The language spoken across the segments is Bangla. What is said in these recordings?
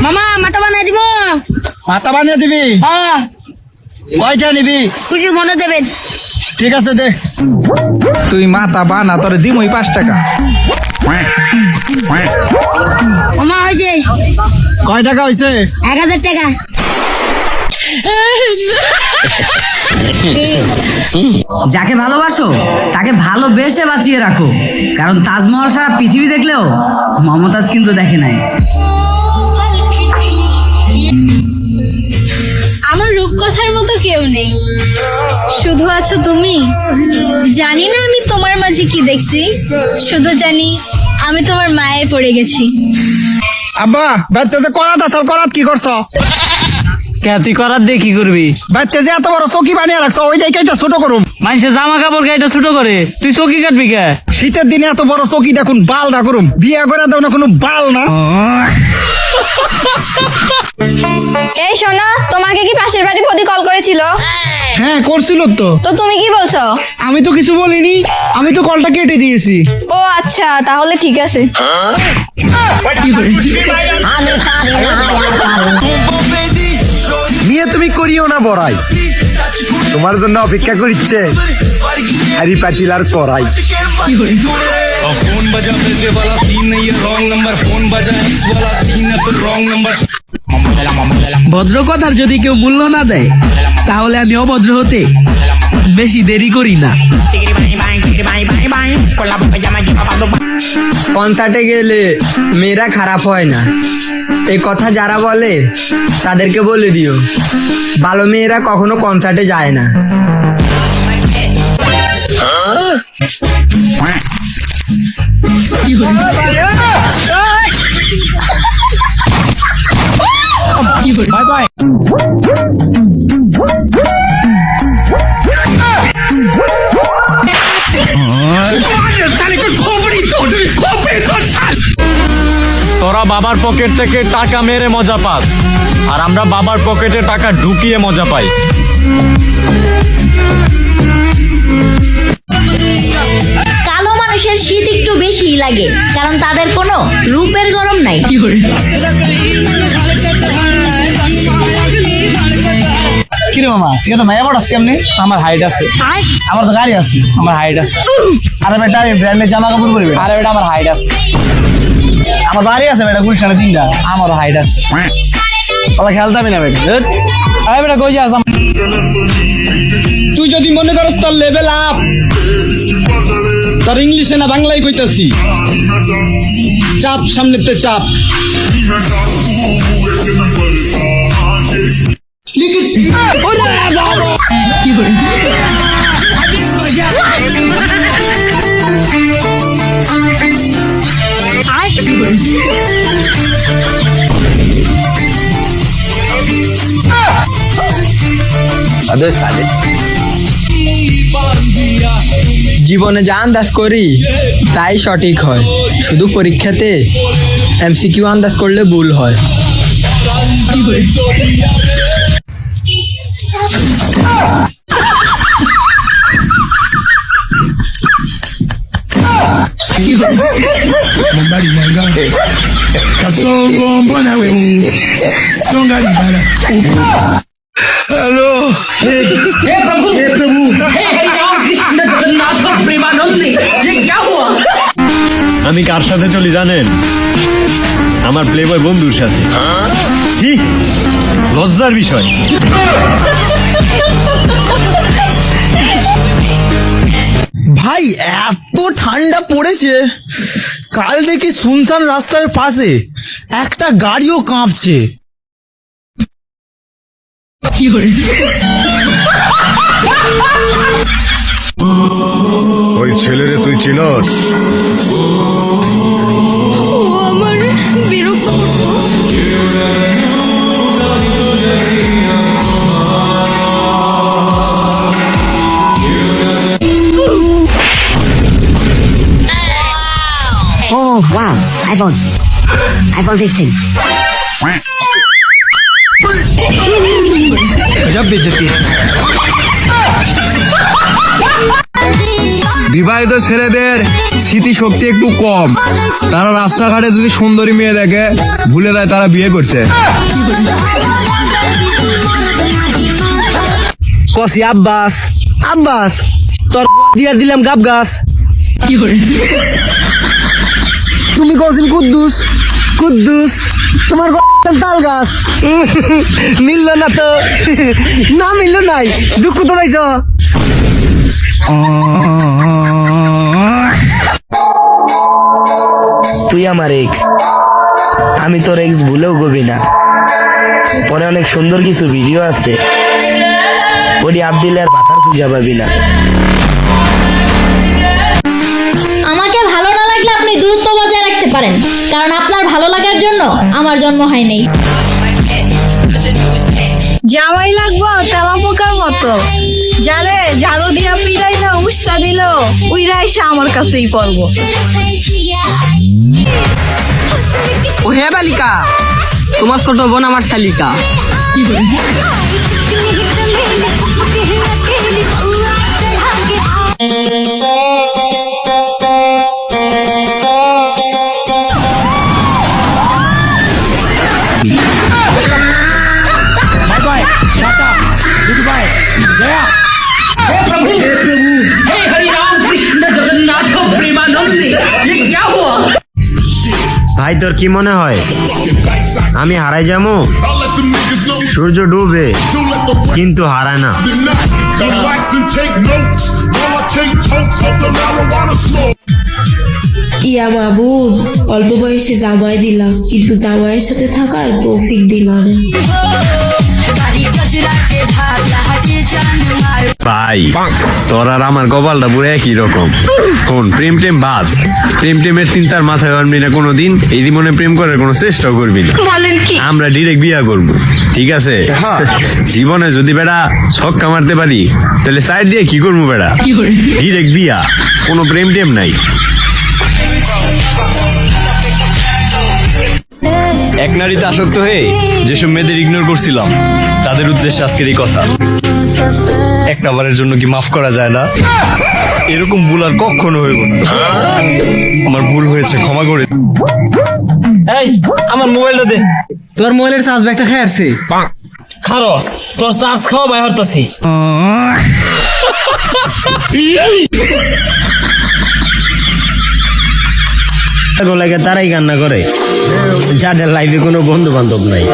মামা মাথা বানাই দিব। মাথা বানিয়ে দিবি? হ্যাঁ। কয়টা নিবি? খুশি মনে যাবেন। ঠিক আছে দে। তুই মাথা বানা, তোরে দিমই 5 টাকা। মামা হয়েছে। কয় টাকা হয়েছে? 1000 টাকা। যাকে ভালোবাসো তাকে ভালোবেসে বাঁচিয়ে রাখো, কারণ তাজমহল সারা পৃথিবী দেখলেও মমতাজ কিন্তু দেখে নাই। আমার রূপকথার মতো কেউ নেই, শুধু আছো তুমি। জানি না আমি তোমার মাঝে কি দেখছি, শুধু জানি আমি তোমার মায়ে পড়ে গেছি। আব্বা বাইতে যে করাত আসল করাত কি করছ? কে তুই করার দিয়ে কি করবি? বাইতে যে এত বড় চৌকি বানিয়ে রাখছ, ওইটাই কেটে ছোট করুম। মানুষের জামা কাপড় গাইটা ছোট করে, তুই চৌকি কাটবি কে? শীতের দিনে এত বড় চৌকি দেখুন বাল না করুম। বিয়ে করে দাও না কোনো বাল না। এই শোনো, তোমাকে কি পাশের বাড়ি বদি কল করেছিল? হ্যাঁ করছিল তো। তো তুমি কি বলছো? আমি তো কিছু বলিনি, আমি তো কলটা কেটে দিয়েছি। ও আচ্ছা, তাহলে ঠিক আছে। নিয়ে তুমি করিও না বড়াই, তোমার জন্য অপেক্ষা করিচ্ছে হারি পাতিল আর করাই। फोन बजा पैसे वाला सीन नहीं है, रॉन्ग नंबर। फोन बजा इस वाला सीन है, फिर रॉन्ग नंबर। ভদ্র কথার যদি কেউ মূল্য না দেয়, তাহলে আমি অভদ্র হতে বেশি দেরি করি না। কনসার্টে গেলে মেয়েরা খারাপ হয় না, এই কথা যারা বলে তাদেরকে বলে দিও, ভালো মেয়েরা কখনো কনসার্টে যায় না। Bye bye. তোরা বাবার পকেট থেকে টাকা মেরে মজা পাস, আর আমরা বাবার পকেটে টাকা ঢুকিয়ে মজা পাই। কালো মানুষের শীত একটু বেশি লাগে, কারণ তাদের কোনো রূপের গরম নাই। কিরে মামা, ঠিক আছে মায়া বড় কেমনি? আমার হাইট আছে, আমার তো গাড়ি আছে। আমার হাইট আছে। আরে বেটা আমি ব্র্যান্ডের জামা কাপড় পরি বেটা। আরে বেটা আমার হাইট আছে। আমার বাড়ি আছে বেটা গুলশানে 3টা। আমারও হাইট আছে। ওরা খেলতে হবে না বেটা। আরে বেটা কই যাস? তুই যদি মনে করস তোর লেভেল আপ, তোর ইংলিশে না বাংলায় কইতাছি, চাপ সামনেতে চাপ। জীবনে যা আন্দাজ করি তাই সঠিক হয়, শুধু পরীক্ষাতে এমসিকিউ আন্দাজ করলে ভুল হয়। আমি কার সাথে চলি জানেন? আমার প্লেবয় বন্ধুর সাথে। কি লজ্জার বিষয়। ভাই এত ঠান্ডা পড়েছে, কাল দেখি শুনশান রাস্তার পাশে একটা গাড়িও কাঁপছে। ওই ছেলেরে তুই চিনস? ও আমার বিরক্ত করতো। Oh wow, iPhone 15. गजब बेइज्जती। বিবাহিত ছেলেদের স্মৃতি শক্তি একটু কম, তারা রাস্তাঘাটে যদি সুন্দরী মেয়ে দেখে ভুলে যায় তারা বিয়ে করছে। কসি আব্বাস আব্বাস তোর দিয়া দিলাম গাব গাছ। তুমি কৌশল কুদ্দুস কুদ্দুস তোমার তাল গাছ মিলল না তো। না মিললো নাই, দুঃখ তো পাইছ। তুই আমার এক্স, আমি তোর এক্স ভুলেও করবি না। পরে অনেক সুন্দর কিছু ভিডিও আছে, ওটি আপ দিলে আর পাতার খুঁজে পাবি না। আমাকে ভালো না লাগলে আপনি দূরত্ব বজায় রাখতে পারেন, কারণ আপনার ভালো লাগার জন্য আমার জন্ম হয় নাই। জামাই লাগবো তেলা পোকার মতো, যারে ঝাড়ু দিয়া পিড়াই না উষ্টা দিল উইরা এসে আমার কাছেই পড়বো। ও হে বালিকা, তোমার ছোট বোন আমার শালিকা। ভাই তোর কি মনে হয় আমি হারাই যাবো? সূর্য ডুবে কিন্তু হারায় না। ইয়া মাহবুব, অল্প বয়সে জামাই দিলাম, কিন্তু জামাইয়ের সাথে থাকার তৌফিক দিলাম না। ভাই তোর আর আমার কপালটা পুরো একই রকম। কোন প্রেম টেম বাদ, প্রেম টেমের চিন্তার মাথায় আনবি না কোনোদিন, এই জীবনে প্রেম করার কোনো চেষ্টাও করবি না। আমরা ডিরেক্ট বিয়া করব, ঠিক আছে? জীবনে যদি বেটা ছক্কা মারতে পারি তাহলে সাইড দিয়ে কি করবো বেটা? ডিরেক্ট বিয়া, কোনো প্রেম টেম নাই। এক নারীতে আসক্ত হয়ে যেসব মেয়েদের ইগনোর করছিলাম তাদের উদ্দেশ্যে আজকের এই কথা। একটা বারের জন্য কি মাফ করা যায় না? এরকম ভুল আর কখনো হইব না। আমার ভুল হয়েছে, ক্ষমা করে। এই আমার মোবাইলটা দে। তোর মোবাইলের চার্জ ব্যাগটা খেয়ে আসছে। খারো তোর চার্জ খাওয়া বাই হরতাছি। লাগে তারাই কান্না করে যাদের লাইফে কোনো বন্ধু বান্ধব নাই।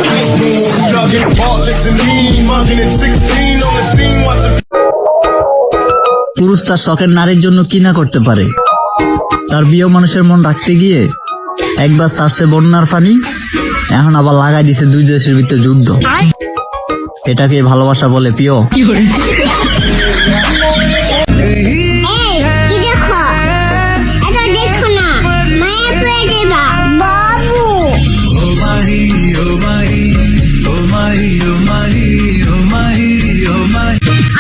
পুরুষ তার শখের নারীর জন্য কি না করতে পারে। তার প্রিয় মানুষের মন রাখতে গিয়ে একবার চারছে বন্যার পানি, এখন আবার লাগাই দিছে দুই দেশের ভিতরে যুদ্ধ। এটাকে ভালোবাসা বলে প্রিয়?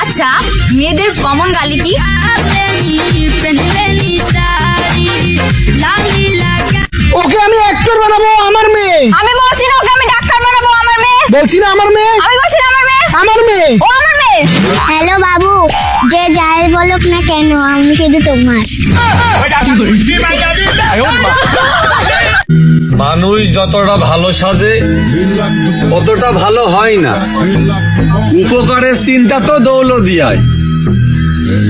আচ্ছা, মেয়েদের কমন গালি কি? ওকে আমি অ্যাক্টর বানাবো, আমার মেয়ে। আমি বলছি না ওকে আমি ডাক্তার বানাবো, আমার মেয়ে। বলছি না আমার মেয়ে, আমি বলছি না আমার মেয়ে, আমার মেয়ে। ও আমার মেয়ে। হ্যালো বাবু, যে যাই বলুক না কেন আমি শুধু তোমার। মানুষ যতটা ভালো সাজে অতটা ভালো হয় না। উপকারের চিন্তা তো দৌলদিয়ায়,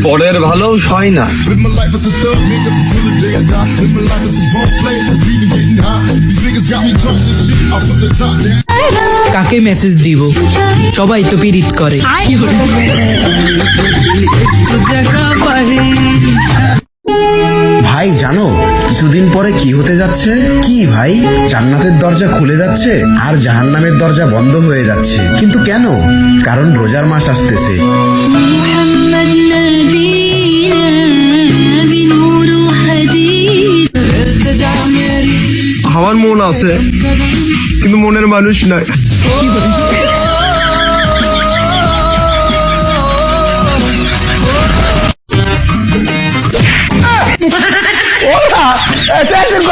পরের ভালোও হয় না। কাকে মেসেজ দিব? সবাই তো পিরিত করে। ভাই জানো কিছুদিন পরে কি হতে যাচ্ছে? কি ভাই? জান্নাতের দরজা খুলে যাচ্ছে আর জাহান্নামের দরজা বন্ধ হয়ে যাচ্ছে। কিন্তু কেন? কারণ রোজার মাস আসতেছে। আমার মন আছে কিন্তু মনের মানুষ নাই। Esa es el